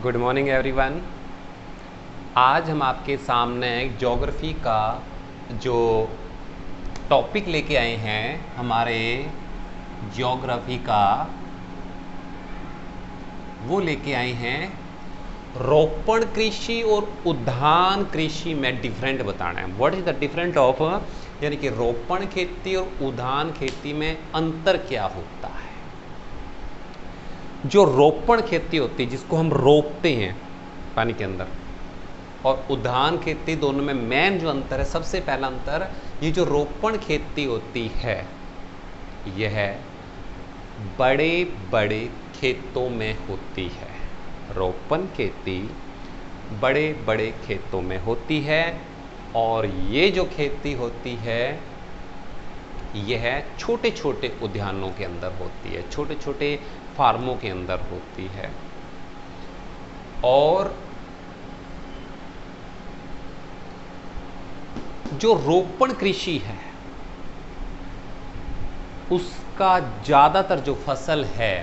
Good morning everyone. आज हम आपके सामने ज्योग्राफी का जो टॉपिक लेके आए हैं, हमारे ज्योग्राफी का वो लेके आए हैं रोपण कृषि और उद्यान कृषि में डिफरेंट बताना है। What is the different of, यानी कि रोपण खेती और उद्यान खेती में अंतर क्या होता है। जो रोपण खेती होती है, जिसको हम रोपते हैं पानी के अंदर, और उद्यान खेती, दोनों में मेन जो अंतर है, सबसे पहला अंतर, ये जो रोपण खेती होती है यह बड़े बड़े खेतों में होती है। रोपण खेती बड़े बड़े खेतों में होती है, और ये जो खेती होती है यह छोटे छोटे उद्यानों के अंदर होती है, छोटे छोटे फार्मों के अंदर होती है। और जो रोपण कृषि है उसका ज़्यादातर जो फसल है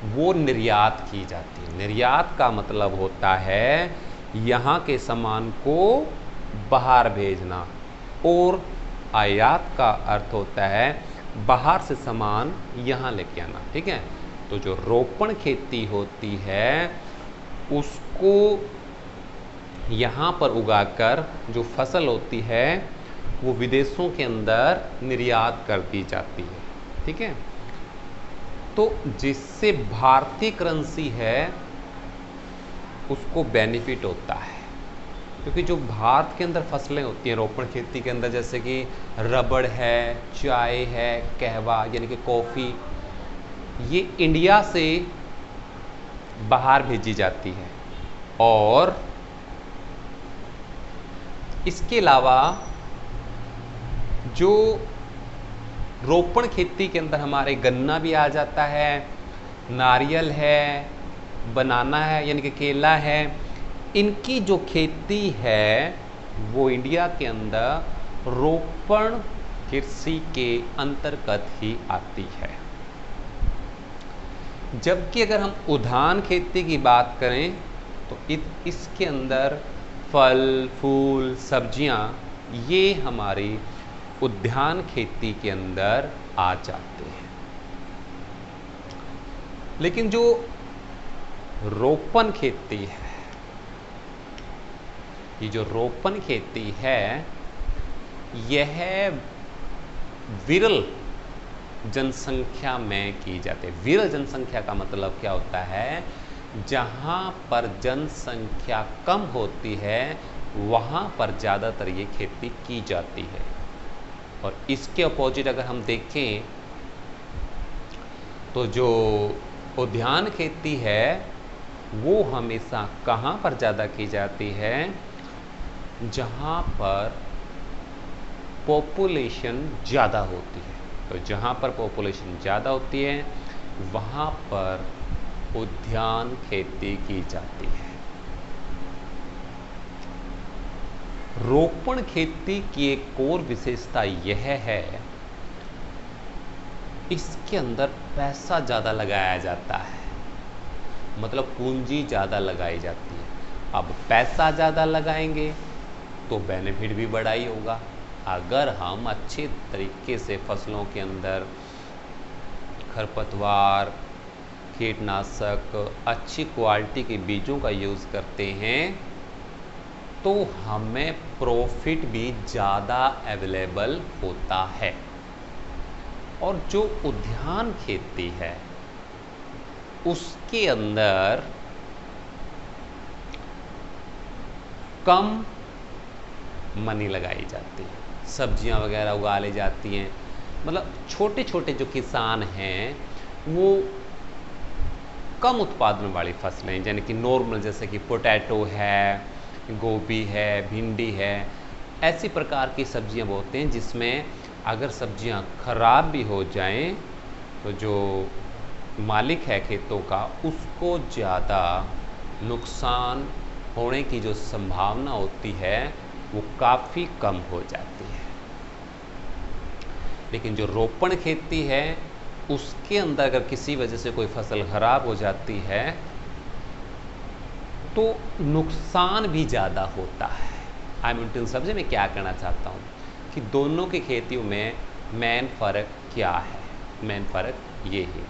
वो निर्यात की जाती है। निर्यात का मतलब होता है यहाँ के सामान को बाहर भेजना, और आयात का अर्थ होता है बाहर से सामान यहाँ लेके आना। ठीक है, तो जो रोपण खेती होती है उसको यहाँ पर उगाकर जो फसल होती है वो विदेशों के अंदर निर्यात कर दी जाती है। ठीक है, तो जिससे भारतीय करेंसी है उसको बेनिफिट होता है, क्योंकि जो भारत के अंदर फसलें होती हैं रोपण खेती के अंदर, जैसे कि रबड़ है, चाय है, कहवा यानी कि कॉफ़ी, ये इंडिया से बाहर भेजी जाती है। और इसके अलावा जो रोपण खेती के अंदर हमारे गन्ना भी आ जाता है, नारियल है, बनाना है यानी कि केला है, इनकी जो खेती है वो इंडिया के अंदर रोपण कृषि के अंतर्गत ही आती है। जबकि अगर हम उद्यान खेती की बात करें तो इसके अंदर फल, फूल, सब्जियां, ये हमारी उद्यान खेती के अंदर आ जाते हैं। लेकिन जो रोपण खेती है, ये जो रोपण खेती है यह विरल जनसंख्या में की जाती है। विरल जनसंख्या का मतलब क्या होता है, जहाँ पर जनसंख्या कम होती है वहाँ पर ज़्यादातर ये खेती की जाती है। और इसके अपोजिट अगर हम देखें तो जो उद्यान खेती है वो हमेशा कहाँ पर ज़्यादा की जाती है, जहाँ पर पॉपुलेशन ज़्यादा होती है। तो जहाँ पर पॉपुलेशन ज़्यादा होती है वहाँ पर उद्यान खेती की जाती है। रोपण खेती की एक और विशेषता यह है, इसके अंदर पैसा ज़्यादा लगाया जाता है, मतलब पूंजी ज़्यादा लगाई जाती है। अब पैसा ज़्यादा लगाएंगे तो बेनिफिट भी बड़ा ही होगा। अगर हम अच्छे तरीके से फसलों के अंदर खरपतवार, कीटनाशक, अच्छी क्वालिटी के बीजों का यूज़ करते हैं तो हमें प्रॉफिट भी ज़्यादा अवेलेबल होता है। और जो उद्यान खेती है उसके अंदर कम मनी लगाई जाती है, सब्जियां वगैरह उगा ली जाती हैं। मतलब छोटे छोटे जो किसान हैं वो कम उत्पादन वाली फसलें, यानी कि नॉर्मल, जैसे कि पोटैटो है, गोभी है, भिंडी है, ऐसी प्रकार की सब्जियां बोते हैं जिसमें अगर सब्जियां खराब भी हो जाएं तो जो मालिक है खेतों का उसको ज़्यादा नुकसान होने की जो संभावना होती है वो काफ़ी कम हो जाती है। लेकिन जो रोपण खेती है उसके अंदर अगर किसी वजह से कोई फसल खराब हो जाती है तो नुकसान भी ज़्यादा होता है। आई मीन टू समझे मैं क्या कहना चाहता हूँ कि दोनों की खेतियों में मेन फ़र्क क्या है। मेन फ़र्क ये है।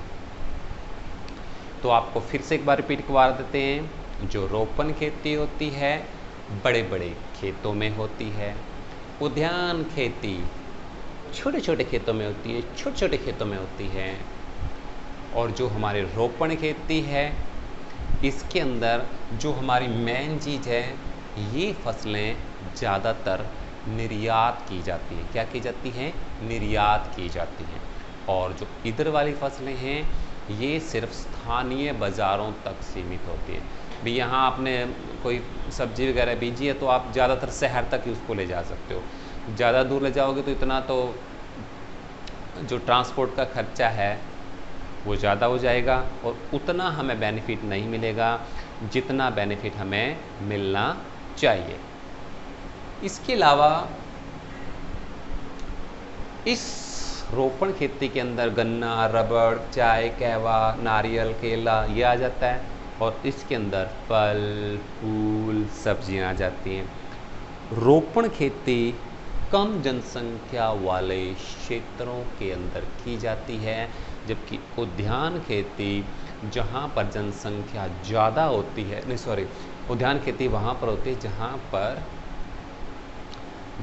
तो आपको फिर से एक बार रिपीट करवा देते हैं। जो रोपण खेती होती है बड़े बड़े खेतों में होती है, उद्यान खेती छोटे छोटे खेतों में होती है, छोटे छोटे खेतों में होती है, और जो हमारे रोपण खेती है इसके अंदर जो हमारी मेन चीज़ है, ये फसलें ज़्यादातर निर्यात की जाती हैं। क्या की जाती हैं? निर्यात की जाती हैं। और जो इधर वाली फसलें हैं ये सिर्फ स्थानीय बाज़ारों तक सीमित होती है। भी यहाँ आपने कोई सब्जी वगैरह बीजी है तो आप ज़्यादातर शहर तक ही उसको ले जा सकते हो। ज़्यादा दूर ले जाओगे तो इतना तो जो ट्रांसपोर्ट का खर्चा है वो ज़्यादा हो जाएगा और उतना हमें बेनिफिट नहीं मिलेगा जितना बेनिफिट हमें मिलना चाहिए। इसके अलावा इस रोपण खेती के अंदर गन्ना, रबड़, चाय, कहवा, नारियल, केला ये आ जाता है, और इसके अंदर फल, फूल, सब्जियां आ जाती हैं। रोपण खेती कम जनसंख्या वाले क्षेत्रों के अंदर की जाती है, जबकि उद्यान खेती जहाँ पर जनसंख्या ज़्यादा होती है, नहीं सॉरी, उद्यान खेती वहाँ पर होती है जहाँ पर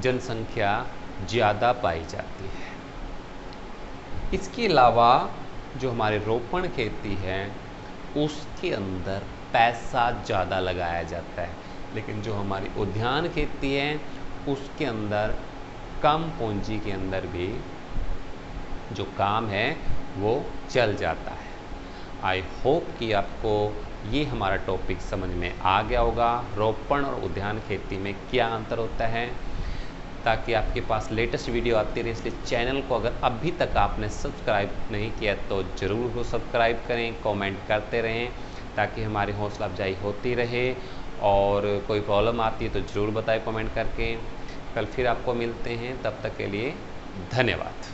जनसंख्या ज़्यादा पाई जाती है। इसके अलावा जो हमारे रोपण खेती है उसके अंदर पैसा ज़्यादा लगाया जाता है, लेकिन जो हमारी उद्यान खेती है उसके अंदर कम पूंजी के अंदर भी जो काम है वो चल जाता है। आई होप कि आपको ये हमारा टॉपिक समझ में आ गया होगा, रोपण और उद्यान खेती में क्या अंतर होता है, ताकि आपके पास लेटेस्ट वीडियो आती रहे। इसलिए चैनल को अगर अभी तक आपने सब्सक्राइब नहीं किया तो ज़रूर वो सब्सक्राइब करें, कमेंट करते रहें ताकि हमारी हौसला अफजाई होती रहे। और कोई प्रॉब्लम आती है तो ज़रूर बताएं कमेंट करके। कल फिर आपको मिलते हैं, तब तक के लिए धन्यवाद।